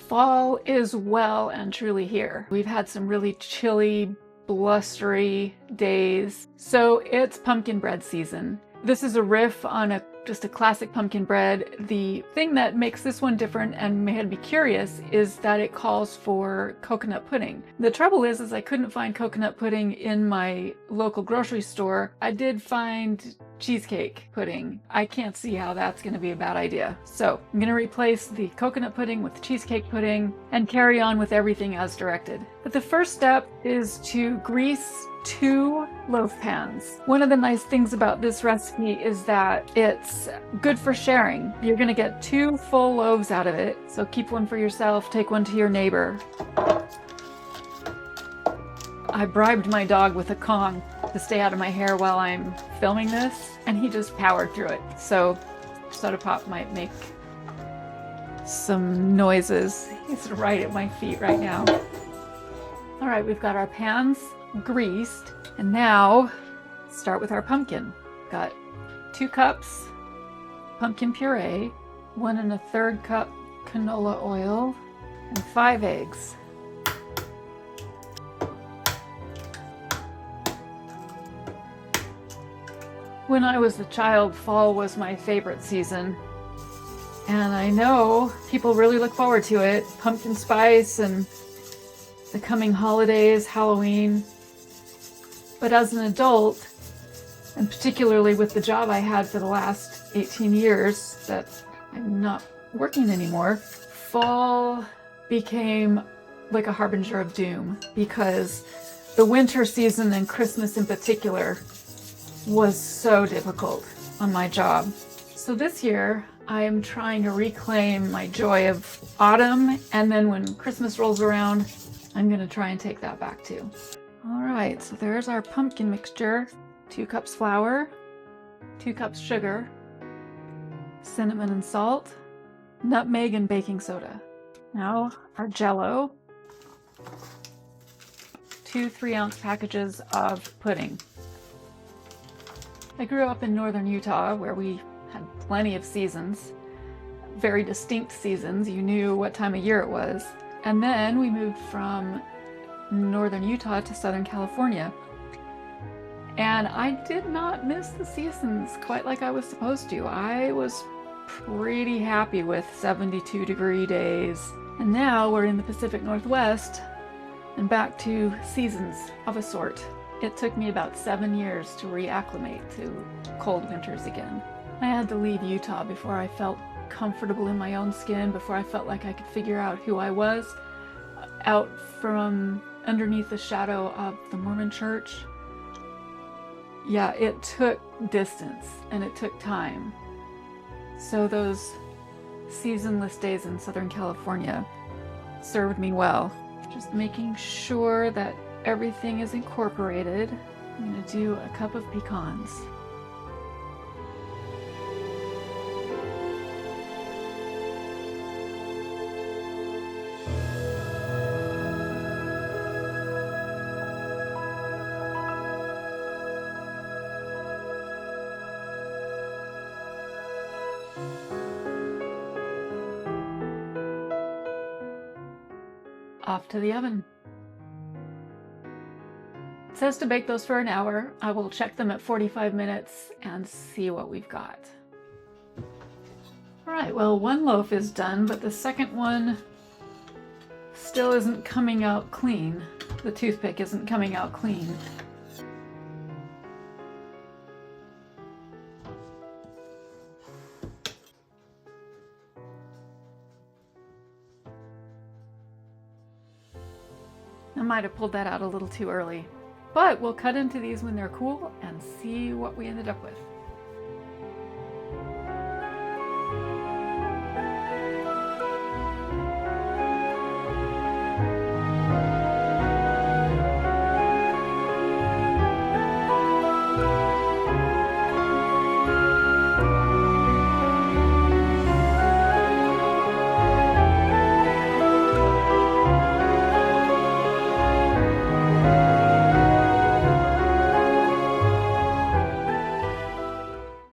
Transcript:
Fall is well and truly here. We've had some really chilly, blustery days, so it's pumpkin bread season. This is a riff on just a classic pumpkin bread. The thing that makes this one different and made me curious is that it calls for coconut pudding. The trouble is I couldn't find coconut pudding in my local grocery store. I did find cheesecake pudding. I can't see how that's going to be a bad idea. So I'm going to replace the coconut pudding with cheesecake pudding and carry on with everything as directed. But the first step is to grease 2 loaf pans. One of the nice things about this recipe is that it's good for sharing. You're going to get 2 full loaves out of it, so keep one for yourself, take one to your neighbor. I bribed my dog with a Kong to stay out of my hair while I'm filming this, and he just powered through it. So Soda Pop might make some noises. He's right at my feet right now. All right, we've got our pans greased, and now start with our pumpkin. Got 2 cups pumpkin puree, 1 1/3 cup canola oil, and 5 eggs. When I was a child, fall was my favorite season, and I know people really look forward to it. Pumpkin spice and the coming holidays, Halloween. But as an adult, and particularly with the job I had for the last 18 years that I'm not working anymore, fall became like a harbinger of doom, because the winter season and Christmas in particular was so difficult on my job. So this year I am trying to reclaim my joy of autumn, and then when Christmas rolls around, I'm going to try and take that back too. All right, so there's our pumpkin mixture. 2 cups flour, 2 cups sugar, cinnamon and salt, nutmeg and baking soda. Now our Jell-O, 2 3-ounce packages of pudding. I grew up in northern Utah where we had plenty of seasons, very distinct seasons. You knew what time of year it was. And then we moved from northern Utah to southern California. And I did not miss the seasons quite like I was supposed to. I was pretty happy with 72-degree days. And now we're in the Pacific Northwest and back to seasons of a sort. It took me about 7 years to reacclimate to cold winters again. I had to leave Utah before I felt comfortable in my own skin, before I felt like I could figure out who I was, out from underneath the shadow of the Mormon church. Yeah, it took distance and it took time. So those seasonless days in Southern California served me well. Just making sure that everything is incorporated. I'm going to do a cup of pecans. Off to the oven. It says to bake those for an hour. I will check them at 45 minutes and see what we've got. All right, well, 1 loaf is done, but the second one still isn't coming out clean. The toothpick isn't coming out clean. I might have pulled that out a little too early. But we'll cut into these when they're cool and see what we ended up with.